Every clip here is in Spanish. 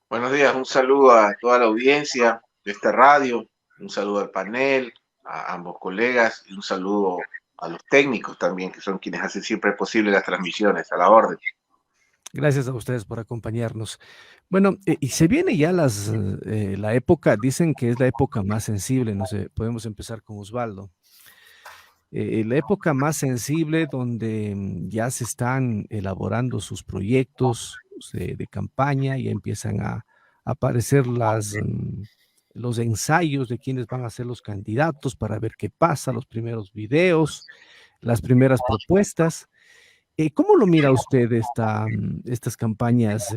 Buenos días, un saludo a toda la audiencia de esta radio, un saludo al panel, a ambos colegas y un saludo a los técnicos también, que son quienes hacen siempre posible las transmisiones, a la orden. Gracias a ustedes por acompañarnos. Bueno, y se viene ya la época, dicen que es la época más sensible, no sé, podemos empezar con Osvaldo. La época más sensible donde ya se están elaborando sus proyectos de campaña y empiezan a aparecer los ensayos de quiénes van a ser los candidatos para ver qué pasa, los primeros videos, las primeras propuestas. ¿Cómo lo mira usted estas campañas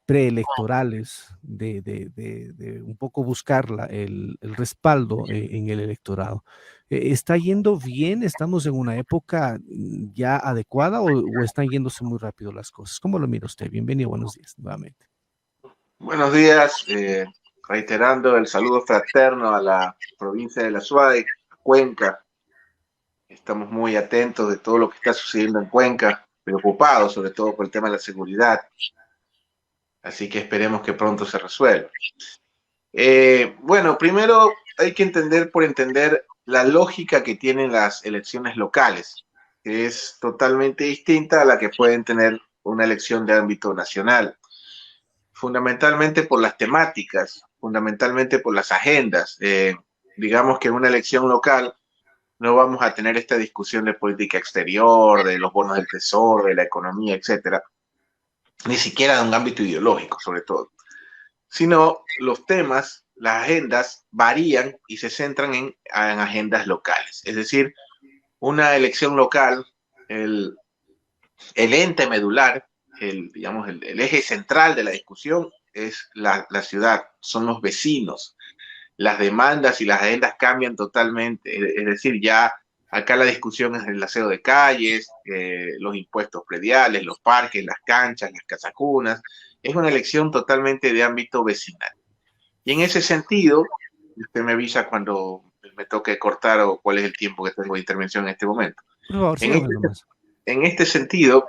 preelectorales de un poco buscar el respaldo en el electorado? ¿Está yendo bien? ¿Estamos en una época ya adecuada o están yéndose muy rápido las cosas? ¿Cómo lo mira usted? Bienvenido, buenos días nuevamente. Buenos días, reiterando el saludo fraterno a la provincia de La Suárez, a Cuenca. Estamos muy atentos de todo lo que está sucediendo en Cuenca, preocupados sobre todo por el tema de la seguridad, así que esperemos que pronto se resuelva. Bueno, primero hay que entender por entender la lógica que tienen las elecciones locales, que es totalmente distinta a la que pueden tener una elección de ámbito nacional, fundamentalmente por las temáticas, fundamentalmente por las agendas. Digamos que en una elección local no vamos a tener esta discusión de política exterior, de los bonos del tesoro, de la economía, etcétera, ni siquiera de un ámbito ideológico, sobre todo, sino los temas, las agendas varían y se centran en agendas locales. Es decir, una elección local, el, el ente medular, digamos, el eje central de la discusión es la ciudad, son los vecinos. Las demandas y las agendas cambian totalmente. Es decir, ya acá la discusión es el aseo de calles, los impuestos prediales, los parques, las canchas, las casacunas. Es una elección totalmente de ámbito vecinal. Y en ese sentido, usted me avisa cuando me toque cortar o cuál es el tiempo que tengo de intervención en este momento. Por favor, En sígame este, nomás. en este sentido,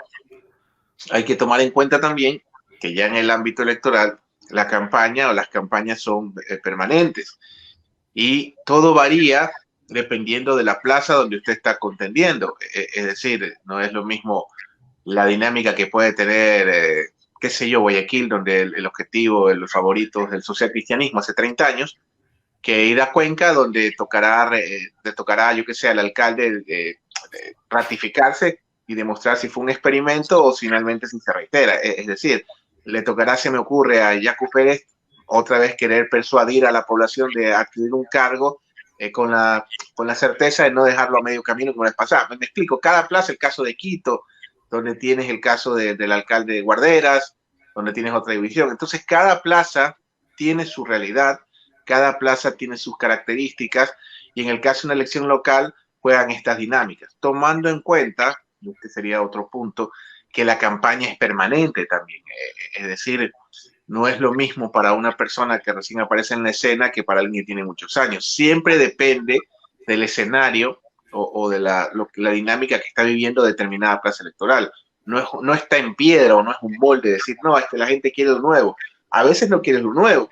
hay que tomar en cuenta también que ya en el ámbito electoral la campaña o las campañas son permanentes y todo varía dependiendo de la plaza donde usted está contendiendo. Es decir, no es lo mismo la dinámica que puede tener, qué sé yo, Guayaquil, donde el objetivo, el favorito es el socialcristianismo hace 30 años, que ir a Cuenca, donde le tocará, yo que sé, al alcalde ratificarse y demostrar si fue un experimento o finalmente si se reitera. Es decir, le tocará, se me ocurre, a Yacu Pérez otra vez querer persuadir a la población de adquirir un cargo con la certeza de no dejarlo a medio camino como les pasaba. Me explico, cada plaza, el caso de Quito, donde tienes el caso del alcalde de Guarderas, donde tienes otra división. Entonces, cada plaza tiene su realidad, cada plaza tiene sus características, y en el caso de una elección local juegan estas dinámicas, tomando en cuenta, y este sería otro punto, que la campaña es permanente también. Es decir, no es lo mismo para una persona que recién aparece en la escena que para alguien que tiene muchos años. Siempre depende del escenario o de la dinámica que está viviendo determinada plaza electoral. No está en piedra o no es un molde decir, no, es que la gente quiere lo nuevo. A veces no quiere lo nuevo.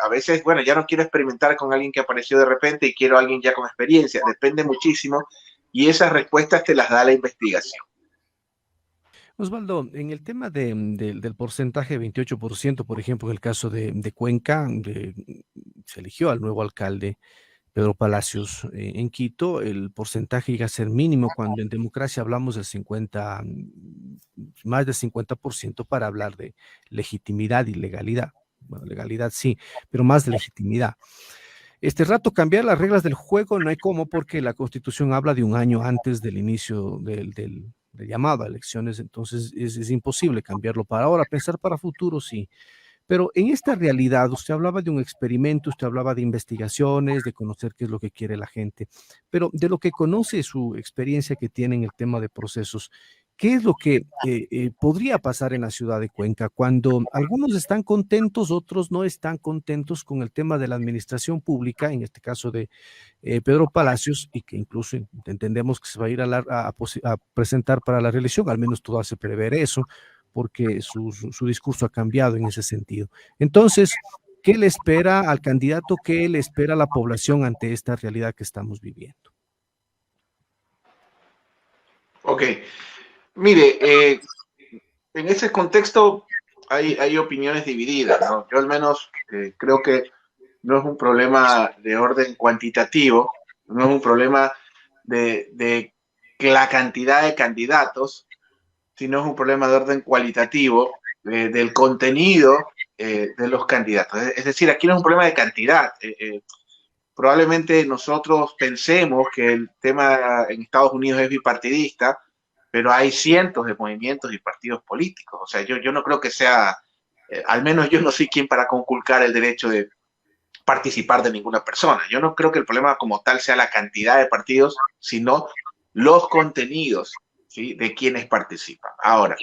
A veces, bueno, ya no quiero experimentar con alguien que apareció de repente y quiero a alguien ya con experiencia. Depende muchísimo y esas respuestas te las da la investigación. Osvaldo, en el tema del porcentaje 28%, por ejemplo, en el caso de Cuenca, se eligió al nuevo alcalde Pedro Palacios en Quito, el porcentaje llega a ser mínimo cuando en democracia hablamos del 50, más del 50% para hablar de legitimidad y legalidad. Bueno, legalidad sí, pero más de legitimidad. Este rato cambiar las reglas del juego no hay cómo porque la Constitución habla de un año antes del inicio del llamado a elecciones, entonces es imposible cambiarlo para ahora, pensar para futuro sí, pero en esta realidad, usted hablaba de un experimento, usted hablaba de investigaciones, de conocer qué es lo que quiere la gente, pero de lo que conoce su experiencia que tiene en el tema de procesos, ¿qué es lo que podría pasar en la ciudad de Cuenca cuando algunos están contentos, otros no están contentos con el tema de la administración pública, en este caso de Pedro Palacios, y que incluso entendemos que se va a ir a presentar para la reelección, al menos todo hace prever eso, porque su discurso ha cambiado en ese sentido. Entonces, ¿qué le espera al candidato? ¿Qué le espera a la población ante esta realidad que estamos viviendo? Ok, mire, en ese contexto hay opiniones divididas, ¿no? Yo al menos creo que no es un problema de orden cuantitativo, no es un problema de la cantidad de candidatos, sino es un problema de orden cualitativo, del contenido de los candidatos. Es decir, aquí no es un problema de cantidad. Probablemente nosotros pensemos que el tema en Estados Unidos es bipartidista, pero hay cientos de movimientos y partidos políticos. O sea, yo no creo que sea, al menos yo no soy quien para conculcar el derecho de participar de ninguna persona. Yo no creo que el problema como tal sea la cantidad de partidos, sino los contenidos, ¿sí?, de quienes participan. Ahora,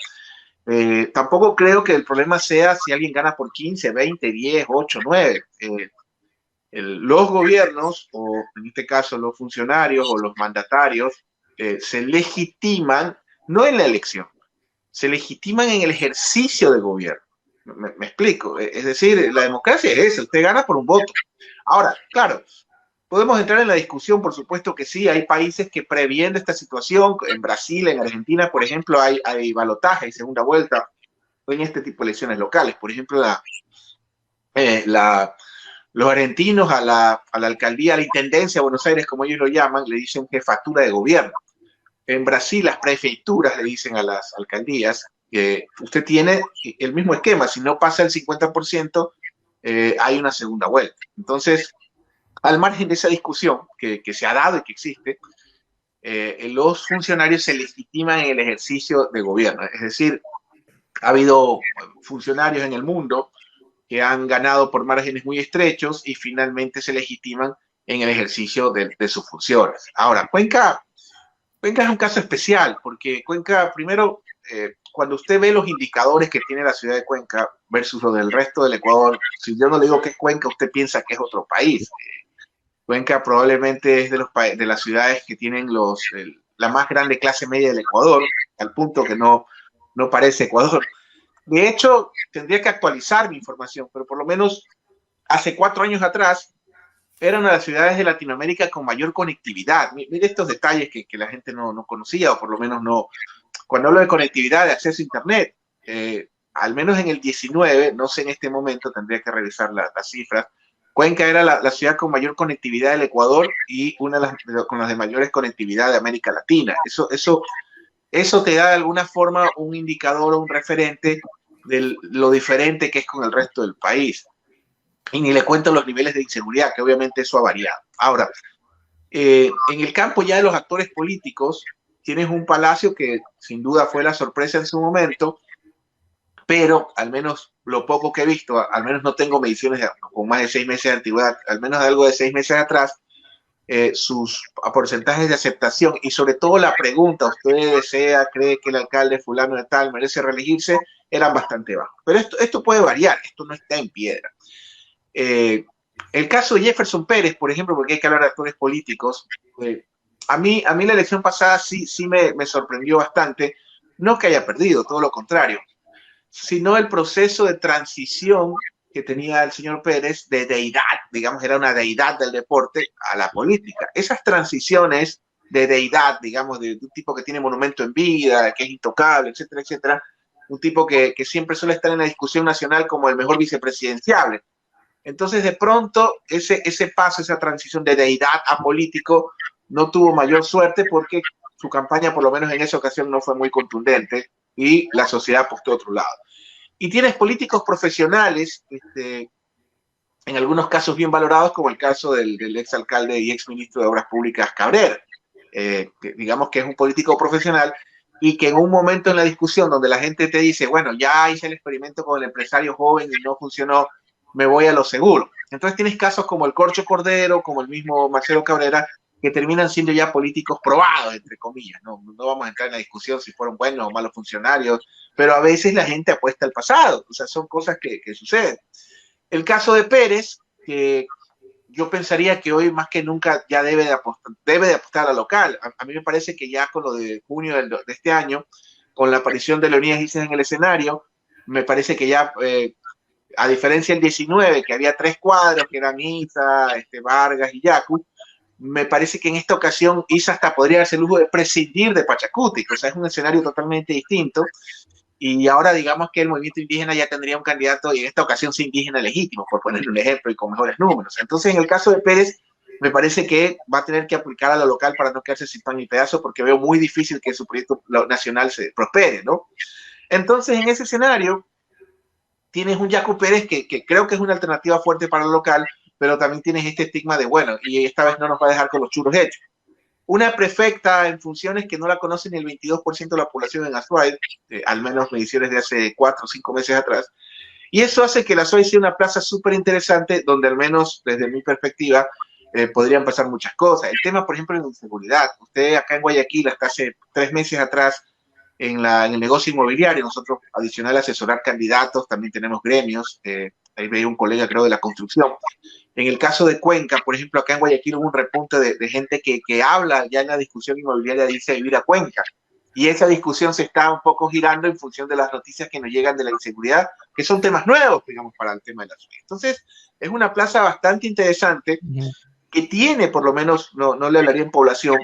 tampoco creo que el problema sea si alguien gana por 15, 20, 10, 8, 9. Los gobiernos, o en este caso los funcionarios o los mandatarios, se legitiman no en la elección, se legitiman en el ejercicio de gobierno. Me explico. Es decir, la democracia es esa, usted gana por un voto. Ahora, claro, podemos entrar en la discusión, por supuesto que sí, hay países que previendo esta situación, en Brasil, en Argentina, por ejemplo, hay balotaje y segunda vuelta en este tipo de elecciones locales. Por ejemplo, la los argentinos a la alcaldía, a la intendencia de Buenos Aires, como ellos lo llaman, le dicen jefatura de gobierno. En Brasil, las prefecturas le dicen a las alcaldías que usted tiene el mismo esquema, si no pasa el 50%, hay una segunda vuelta. Entonces, al margen de esa discusión que se ha dado y que existe, los funcionarios se legitiman en el ejercicio de gobierno. Es decir, ha habido funcionarios en el mundo que han ganado por márgenes muy estrechos y finalmente se legitiman en el ejercicio de sus funciones. Ahora, Cuenca es un caso especial porque Cuenca, primero, cuando usted ve los indicadores que tiene la ciudad de Cuenca versus los del resto del Ecuador, si yo no le digo que es Cuenca, usted piensa que es otro país. Cuenca probablemente es de las ciudades que tienen la más grande clase media del Ecuador, al punto que no parece Ecuador. De hecho, tendría que actualizar mi información, pero por lo menos hace 4 años atrás era una de las ciudades de Latinoamérica con mayor conectividad. Mire estos detalles que la gente no conocía, o por lo menos no. Cuando hablo de conectividad, de acceso a Internet, al menos en el 19, no sé en este momento, tendría que revisar las cifras, Cuenca era la ciudad con mayor conectividad del Ecuador y una de con las de mayores conectividad de América Latina. Eso te da de alguna forma un indicador o un referente de lo diferente que es con el resto del país. Y ni le cuento los niveles de inseguridad, que obviamente eso ha variado. Ahora, en el campo ya de los actores políticos, tienes un Palacio que sin duda fue la sorpresa en su momento, pero al menos lo poco que he visto, al menos no tengo mediciones con más de 6 meses de antigüedad, al menos algo de 6 meses atrás, sus porcentajes de aceptación y sobre todo la pregunta, ¿usted desea, cree que el alcalde fulano de tal merece reelegirse? Eran bastante bajos. Pero esto puede variar, esto no está en piedra. El caso de Jefferson Pérez, por ejemplo, porque hay que hablar de actores políticos, a mí la elección pasada sí me sorprendió bastante, no que haya perdido, todo lo contrario, sino el proceso de transición que tenía el señor Pérez de deidad, digamos, era una deidad del deporte a la política. Esas transiciones de deidad, digamos, de un tipo que tiene monumento en vida, que es intocable, etcétera, etcétera, un tipo que siempre suele estar en la discusión nacional como el mejor vicepresidenciable. Entonces, de pronto, ese paso, esa transición de deidad a político no tuvo mayor suerte porque su campaña, por lo menos en esa ocasión, no fue muy contundente y la sociedad apostó a otro lado. Y tienes políticos profesionales, en algunos casos bien valorados, como el caso del exalcalde y exministro de Obras Públicas Cabrera, que digamos que es un político profesional y que en un momento en la discusión donde la gente te dice, bueno, ya hice el experimento con el empresario joven y no funcionó, me voy a lo seguro. Entonces tienes casos como el Corcho Cordero, como el mismo Marcelo Cabrera, que terminan siendo ya políticos probados, entre comillas. No vamos a entrar en la discusión si fueron buenos o malos funcionarios, pero a veces la gente apuesta al pasado. O sea, son cosas que suceden. El caso de Pérez, que yo pensaría que hoy más que nunca ya debe de apostar a la local. A mí me parece que ya con lo de junio de este año, con la aparición de Leonidas Dices en el escenario, me parece que ya, a diferencia del 19, que había 3 cuadros, que eran Isa, Vargas y Yacu, me parece que en esta ocasión Isa hasta podría darse el lujo de prescindir de Pachacuti, o sea, es un escenario totalmente distinto. Y ahora digamos que el movimiento indígena ya tendría un candidato, y en esta ocasión sí indígena legítimo, por ponerle un ejemplo, y con mejores números. Entonces, en el caso de Pérez, me parece que va a tener que aplicar a lo local para no quedarse sin pan ni pedazo, porque veo muy difícil que su proyecto nacional se prospere, ¿no? Entonces, en ese escenario, tienes un Yacu Pérez que creo que es una alternativa fuerte para lo local, pero también tienes este estigma de, bueno, y esta vez no nos va a dejar con los churros hechos. Una prefecta en funciones que no la conoce ni el 22% de la población en Azuay, al menos mediciones de hace 4 o 5 meses atrás. Y eso hace que la Azuay sea una plaza súper interesante, donde al menos desde mi perspectiva podrían pasar muchas cosas. El tema, por ejemplo, de la inseguridad. Usted acá en Guayaquil, hasta hace 3 meses atrás, en el negocio inmobiliario, nosotros, adicional a asesorar candidatos, también tenemos gremios. Ahí veía un colega, creo, de la construcción. En el caso de Cuenca, por ejemplo, acá en Guayaquil hubo un repunte de gente que habla ya en la discusión inmobiliaria de irse a vivir a Cuenca. Y esa discusión se está un poco girando en función de las noticias que nos llegan de la inseguridad, que son temas nuevos, digamos, para el tema de la ciudad. Entonces, es una plaza bastante interesante que tiene, por lo menos, no le hablaría en población,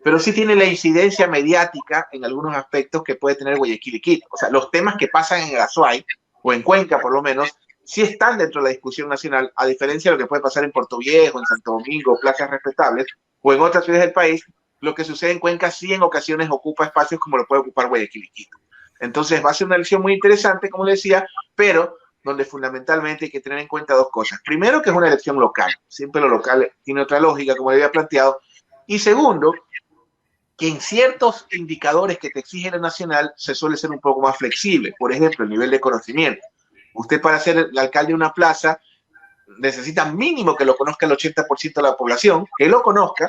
pero sí tiene la incidencia mediática en algunos aspectos que puede tener Guayaquil y Quito. O sea, los temas que pasan en el Azuay, o en Cuenca por lo menos, sí están dentro de la discusión nacional, a diferencia de lo que puede pasar en Puerto Viejo, en Santo Domingo, plazas respetables, o en otras ciudades del país. Lo que sucede en Cuenca sí en ocasiones ocupa espacios como lo puede ocupar Guayaquil y Quito. Entonces va a ser una elección muy interesante, como le decía, pero donde fundamentalmente hay que tener en cuenta 2 cosas. Primero, que es una elección local. Siempre lo local tiene otra lógica, como le había planteado. Y segundo, que en ciertos indicadores que te exige la nacional se suele ser un poco más flexible. Por ejemplo, el nivel de conocimiento. Usted, para ser el alcalde de una plaza, necesita mínimo que lo conozca el 80% de la población, que lo conozca.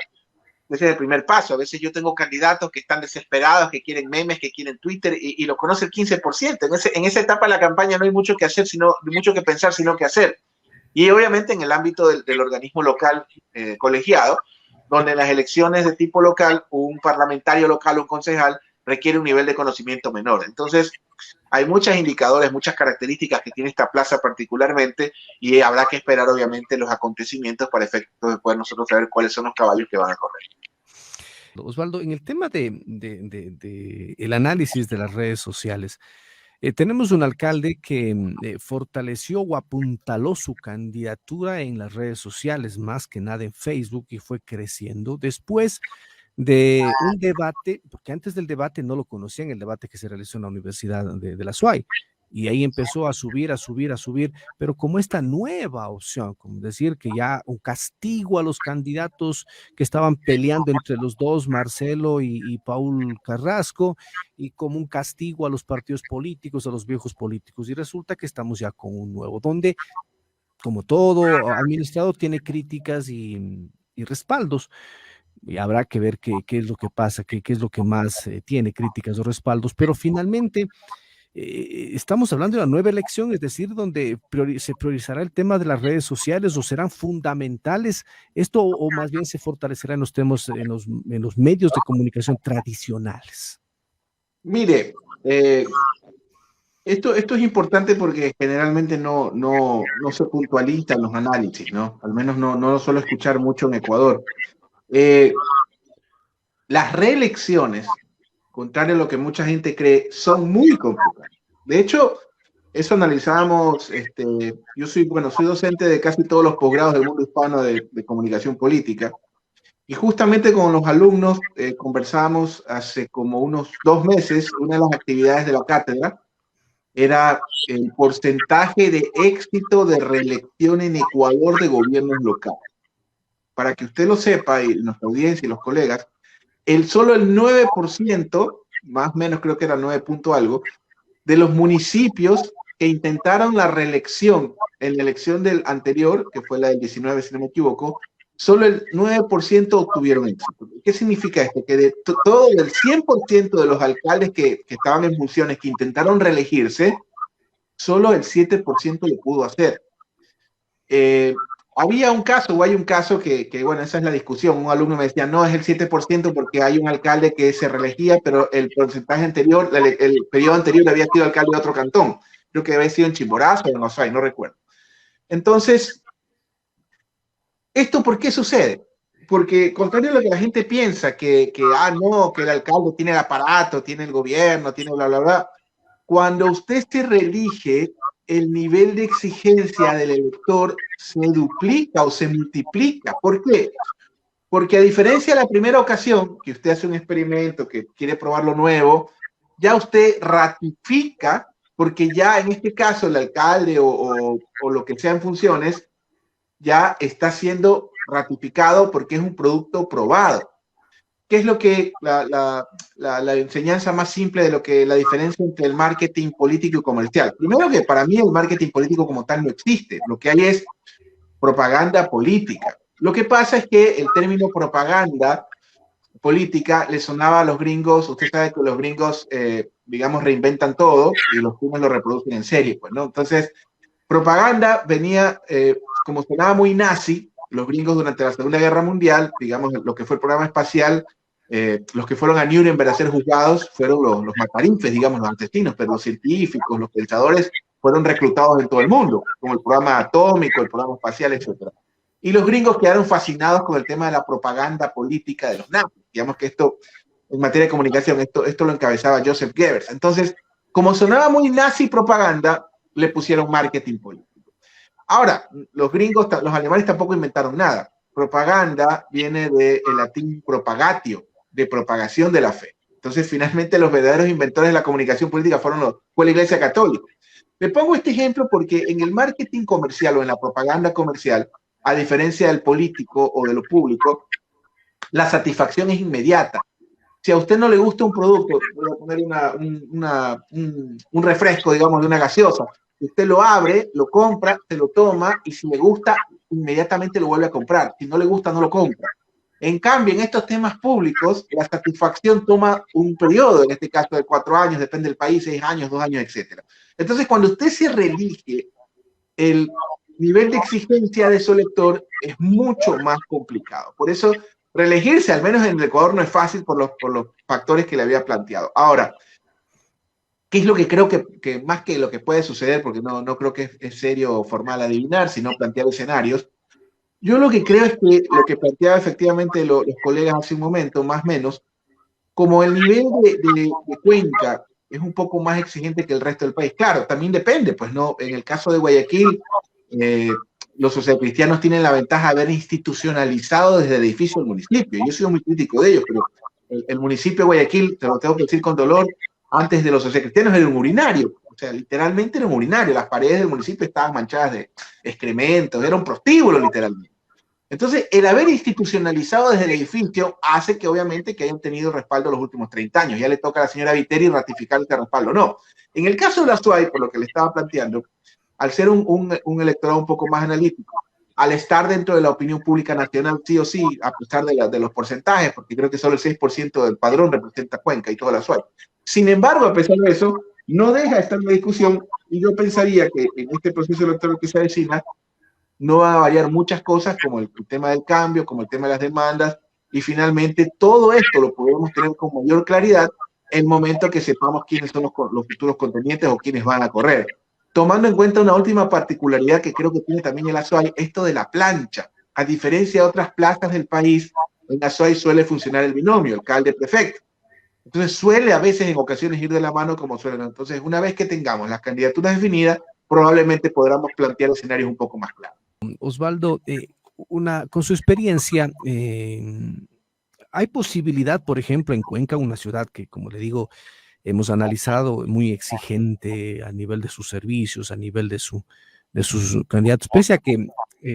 Ese es el primer paso. A veces yo tengo candidatos que están desesperados, que quieren memes, que quieren Twitter, y lo conoce el 15%. En esa etapa de la campaña no hay mucho que hacer, mucho que pensar, sino que hacer. Y obviamente en el ámbito del organismo local colegiado, donde en las elecciones de tipo local, un parlamentario local o un concejal requiere un nivel de conocimiento menor. Entonces, hay muchos indicadores, muchas características que tiene esta plaza particularmente, y habrá que esperar obviamente los acontecimientos para efectos de poder nosotros saber cuáles son los caballos que van a correr. Osvaldo, en el tema de el análisis de las redes sociales, tenemos un alcalde que fortaleció o apuntaló su candidatura en las redes sociales, más que nada en Facebook, y fue creciendo. Después de un debate, porque antes del debate no lo conocían, el debate que se realizó en la Universidad de la SUAY, y ahí empezó a subir, pero como esta nueva opción, como decir que ya un castigo a los candidatos que estaban peleando entre los dos, Marcelo y Paul Carrasco, y como un castigo a los partidos políticos, a los viejos políticos, y resulta que estamos ya con un nuevo, donde, como todo administrado, tiene críticas y respaldos. Y habrá que ver qué es lo que pasa, qué es lo que más tiene críticas o respaldos, pero finalmente estamos hablando de una nueva elección, es decir, donde se priorizará el tema de las redes sociales, o serán fundamentales esto, o más bien se fortalecerá en los temas, en los medios de comunicación tradicionales. Mire, esto es importante porque generalmente no se puntualizan los análisis, ¿no? Al menos no lo suelo escuchar mucho en Ecuador. Las reelecciones, contrario a lo que mucha gente cree, son muy complicadas. De hecho, eso analizábamos, yo soy docente de casi todos los posgrados del mundo hispano de comunicación política, y justamente con los alumnos conversábamos hace como unos 2 meses. Una de las actividades de la cátedra era el porcentaje de éxito de reelección en Ecuador de gobiernos locales. Para que usted lo sepa, y nuestra audiencia y los colegas, solo el 9%, más o menos creo que era 9 punto algo, de los municipios que intentaron la reelección en la elección del anterior, que fue la del 19, si no me equivoco, solo el 9% obtuvieron éxito. ¿Qué significa esto? Que de todo el 100% de los alcaldes que estaban en funciones, que intentaron reelegirse, solo el 7% lo pudo hacer. había un caso, o hay un caso bueno, esa es la discusión. Un alumno me decía, no, es el 7% porque hay un alcalde que se reelegía, pero el porcentaje anterior, el periodo anterior había sido alcalde de otro cantón. Creo que había sido en Chimborazo o en Osay, no recuerdo. Entonces, ¿esto por qué sucede? Porque contrario a lo que la gente piensa, no, que el alcalde tiene el aparato, tiene el gobierno, tiene bla, bla, bla, cuando usted se reelige, el nivel de exigencia del elector se duplica o se multiplica. ¿Por qué? Porque a diferencia de la primera ocasión que usted hace un experimento, que quiere probar lo nuevo, ya usted ratifica, porque ya en este caso el alcalde o lo que sea en funciones, ya está siendo ratificado porque es un producto probado. ¿Qué es lo que la enseñanza más simple de lo que la diferencia entre el marketing político y comercial? Primero que para mí el marketing político como tal no existe. Lo que hay es propaganda política. Lo que pasa es que el término propaganda política le sonaba a los gringos. Usted sabe que los gringos, digamos, reinventan todo y los chinos lo reproducen en serie, pues, ¿no? Entonces, propaganda venía, como sonaba muy nazi, los gringos durante la Segunda Guerra Mundial, digamos, lo que fue el programa espacial, los que fueron a Nuremberg a ser juzgados fueron los matarifes, digamos, los asesinos, pero los científicos, los pensadores fueron reclutados en todo el mundo, como el programa atómico, el programa espacial, etc. Y los gringos quedaron fascinados con el tema de la propaganda política de los nazis. Digamos que esto, en materia de comunicación, esto lo encabezaba Joseph Goebbels. Entonces, como sonaba muy nazi propaganda, le pusieron marketing político. Ahora, los gringos, los alemanes tampoco inventaron nada. Propaganda viene del latín propagatio, de propagación de la fe. Entonces, finalmente, los verdaderos inventores de la comunicación política fue la Iglesia Católica. Le pongo este ejemplo porque en el marketing comercial o en la propaganda comercial, a diferencia del político o de lo público, la satisfacción es inmediata. Si a usted no le gusta un producto, voy a poner un refresco, digamos, de una gaseosa, usted lo abre, lo compra, se lo toma y si le gusta, inmediatamente lo vuelve a comprar. Si no le gusta, no lo compra. En cambio, en estos temas públicos, la satisfacción toma un periodo, en este caso de 4 años, depende del país, 6 años, 2 años, etc. Entonces, cuando usted se reelige, el nivel de exigencia de su lector es mucho más complicado. Por eso, reelegirse, al menos en el Ecuador, no es fácil por los factores que le había planteado. Ahora, ¿qué es lo que creo que más que lo que puede suceder, porque no creo que es serio o formal adivinar, sino plantear escenarios? Yo lo que creo es que lo que planteaba efectivamente los colegas hace un momento, más o menos, como el nivel de Cuenca es un poco más exigente que el resto del país. Claro, también depende, pues no, en el caso de Guayaquil, los socialcristianos tienen la ventaja de haber institucionalizado desde el edificio del municipio. Yo he sido muy crítico de ellos, pero el municipio de Guayaquil, te lo tengo que decir con dolor, antes de los socialcristianos era un urinario. O sea, literalmente era un urinario. Las paredes del municipio estaban manchadas de excrementos, era un prostíbulo literalmente. Entonces, el haber institucionalizado desde el edificio hace que obviamente que hayan tenido respaldo los últimos 30 años. Ya le toca a la señora Viteri ratificar este respaldo. No. En el caso de la SUAY, por lo que le estaba planteando, al ser un electorado un poco más analítico, al estar dentro de la opinión pública nacional, sí o sí, a pesar de los porcentajes, porque creo que solo el 6% del padrón representa Cuenca y toda la SUAY. Sin embargo, a pesar de eso, no deja de estar en la discusión y yo pensaría que en este proceso electoral que se avecina, no van a variar muchas cosas como el tema del cambio, como el tema de las demandas, y finalmente todo esto lo podemos tener con mayor claridad en el momento que sepamos quiénes son los futuros contendientes o quiénes van a correr. Tomando en cuenta una última particularidad que creo que tiene también el Azuay, esto de la plancha. A diferencia de otras plazas del país, en Azuay suele funcionar el binomio, alcalde-prefecto. Entonces suele a veces en ocasiones ir de la mano como suelen. Entonces, una vez que tengamos las candidaturas definidas, probablemente podamos plantear escenarios un poco más claros. Osvaldo, con su experiencia, ¿hay posibilidad, por ejemplo, en Cuenca, una ciudad que, como le digo, hemos analizado muy exigente a nivel de sus servicios, a nivel de sus candidatos, pese a que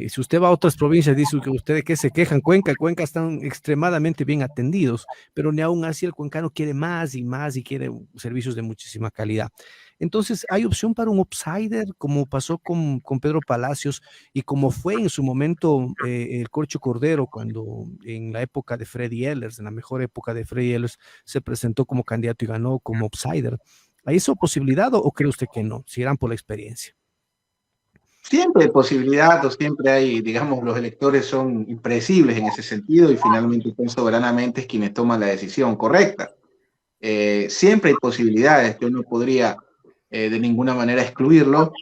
si usted va a otras provincias, dice que ustedes que se quejan, Cuenca están extremadamente bien atendidos, pero ni aún así el cuencano quiere más y más y quiere servicios de muchísima calidad. Entonces, ¿hay opción para un outsider, como pasó con Pedro Palacios y como fue en su momento el Corcho Cordero, cuando en la época de Freddy Ehlers, en la mejor época de Freddy Ehlers, se presentó como candidato y ganó como outsider? ¿Hay esa posibilidad o cree usted que no, si eran por la experiencia? Siempre hay posibilidad o siempre hay, digamos, los electores son impredecibles en ese sentido y finalmente son soberanamente quienes toman la decisión correcta. Siempre hay posibilidades, yo no podría de ninguna manera excluirlo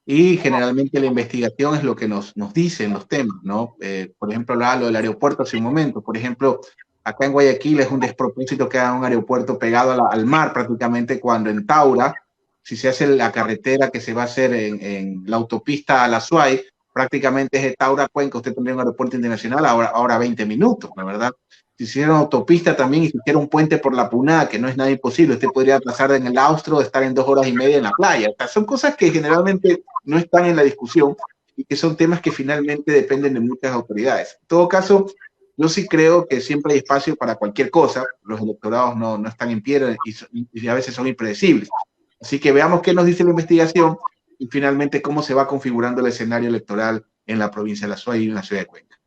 y generalmente la investigación es lo que nos dicen los temas, ¿no? Por ejemplo, hablaba lo del aeropuerto hace un momento, por ejemplo, acá en Guayaquil es un despropósito que haga un aeropuerto pegado al mar prácticamente cuando en Taura, si se hace la carretera que se va a hacer en la autopista a la Suay, prácticamente es de Taura a Cuenca, usted tendría un aeropuerto internacional ahora 20 minutos, la verdad. Si hiciera una autopista también y si hiciera un puente por la Puná, que no es nada imposible, usted podría pasar en el Austro, estar en 2 horas y media en la playa. O sea, son cosas que generalmente no están en la discusión y que son temas que finalmente dependen de muchas autoridades. En todo caso, yo sí creo que siempre hay espacio para cualquier cosa. Los electorados no están en piedra y a veces son impredecibles. Así que veamos qué nos dice la investigación y finalmente cómo se va configurando el escenario electoral en la provincia de La Suay y en la ciudad de Cuenca.